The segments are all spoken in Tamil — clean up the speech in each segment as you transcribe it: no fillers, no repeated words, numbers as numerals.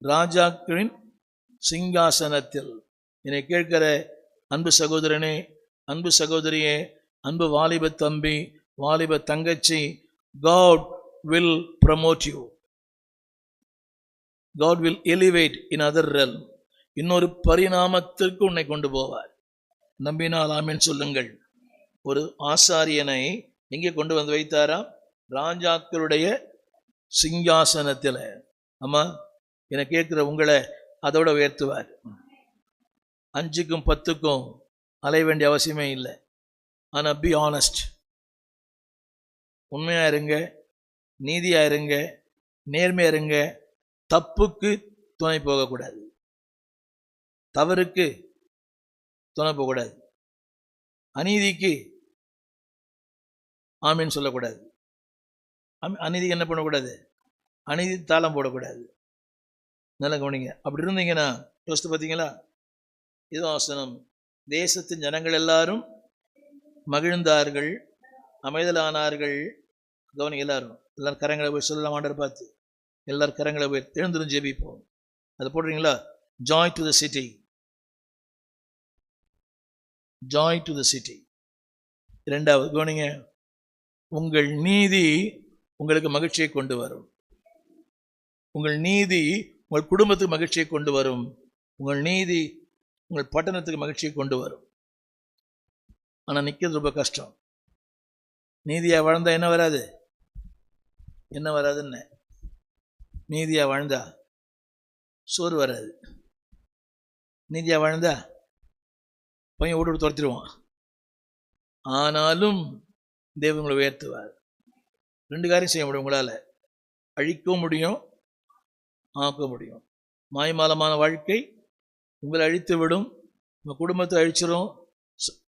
ராஜாக்களின் சிங்காசனத்தில். என்னை கேட்கிற அன்பு சகோதரனே, அன்பு சகோதரியே, அன்பு வாலிப தம்பி, வாலிப தங்கச்சி, God will promote you. God will elevate in other realm. இன்னொரு பரிணாமத்திற்கு உன்னை கொண்டு போவார். நம்பினால் ஆமென் சொல்லுங்கள். ஒரு ஆசாரியனை எங்கே கொண்டு வந்து வைத்தாராம்? ராஜாக்களுடைய சிங்காசனத்தில். ஆமா, என கேட்கிற உங்களை அதோட உயர்த்துவார். 5க்கும் 10க்கும் அலைய வேண்டிய அவசியமே இல்லை. ஆனால் பி ஆனஸ்ட், உண்மையா இருங்க, நீதியா இருங்க, நேர்மையா இருங்க. தப்புக்கு துணை போகக்கூடாது, தவறுக்கு துணை போகக்கூடாது, அநீதிக்கு ஆமீன் சொல்லக்கூடாது, அநீதிக்கு என்ன பண்ணக்கூடாது, அநீதி தாளம் போடக்கூடாது. நல்லா கவனிங்க. அப்படி இருந்தீங்கன்னா யோசித்து பார்த்தீங்களா? இது ஆசனம். தேசத்தின் ஜனங்கள் எல்லாரும் மகிழ்ந்தார்கள், அமைதலானார்கள். கவனிங்க, எல்லாரும் கரங்களை போய் சொல்லலாம். ஆண்டவர் பார்த்து எல்லாரும் கரங்களை போய் எழுந்திருந்து ஜெபிப்போம். அதை போடுறீங்களா? Joy to the city, Joy to the city. 2வது கவனிங்க, உங்கள் நீதி உங்களுக்கு மகிழ்ச்சியை கொண்டு வரும். உங்கள் நீதி உங்கள் குடும்பத்துக்கு மகிழ்ச்சியை கொண்டு வரும். உங்கள் நீதி உங்கள் பட்டணத்துக்கு மகிழ்ச்சியை கொண்டு வரும். ஆனால் நிற்கிறது ரொம்ப கஷ்டம். நீதியாக வாழ்ந்தா என்ன வராது? என்ன வராதுன்னு? நீதியாக வாழ்ந்தா சோறு வராது. நீதியாக வாழ்ந்தா பையன் ஓட்டு துரத்திடுவான். ஆனாலும் தேவன் உங்களை உயர்த்துவார். 2 காரியம் செய்ய முடியும் உங்களால். அழிக்கவும் முடியும், ஆக்க முடியும். மாய்மாலமான வாழ்க்கை உங்களை அழித்து விடும், உங்கள் குடும்பத்தை அழிச்சிடும்,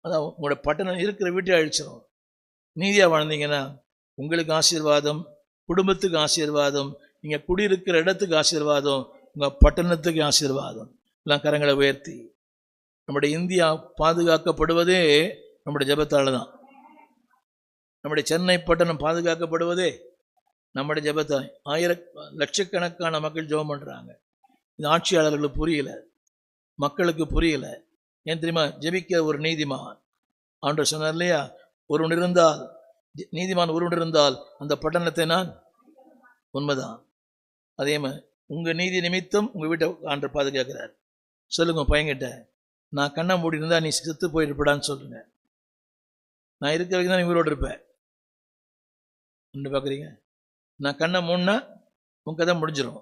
அதான் உங்களோட பட்டணம் இருக்கிற வீட்டை அழிச்சிடும். நீதியாக வாழ்ந்தீங்கன்னா உங்களுக்கு ஆசீர்வாதம், குடும்பத்துக்கு ஆசீர்வாதம், நீங்கள் குடியிருக்கிற இடத்துக்கு ஆசீர்வாதம், உங்கள் பட்டணத்துக்கு ஆசீர்வாதம். எல்லாம் கரங்களை உயர்த்தி. நம்முடைய இந்தியா பாதுகாக்கப்படுவதே நம்முடைய ஜெபத்தால் தான். நம்முடைய சென்னை பட்டணம் பாதுகாக்கப்படுவதே நம்முடைய ஜெபத்தால். லட்சக்கணக்கான மக்கள் ஜெபம் பண்ணுறாங்க. இது ஆட்சியாளர்களுக்கு புரியல, மக்களுக்கு புரியல. ஏன் தெரியுமா? ஜெபிக்க ஒரு நீதிமான். ஆண்டவர் சொன்னார் இல்லையா, ஒருவன் இருந்தால், நீதிமான் ஒருவன் இருந்தால் அந்த பட்டணத்தை நான். உண்மைதான். அதே மாதிரி உங்கள் நீதி நிமித்தம் உங்கள் வீட்டை ஆண்டவர் பாதுகாக்கிறார். சொல்லுங்க பையன்கிட்ட, நான் கண்ணை மூடி இருந்தால் நீ செத்து போயிருப்படான்னு சொல்லுங்க. நான் இருக்கிற வரைக்கும் தான் நீ உயிரோடு இருப்பேன். பார்க்குறீங்க, நான் கண்ணை மூடினா உன் கதை முடிஞ்சிடும்.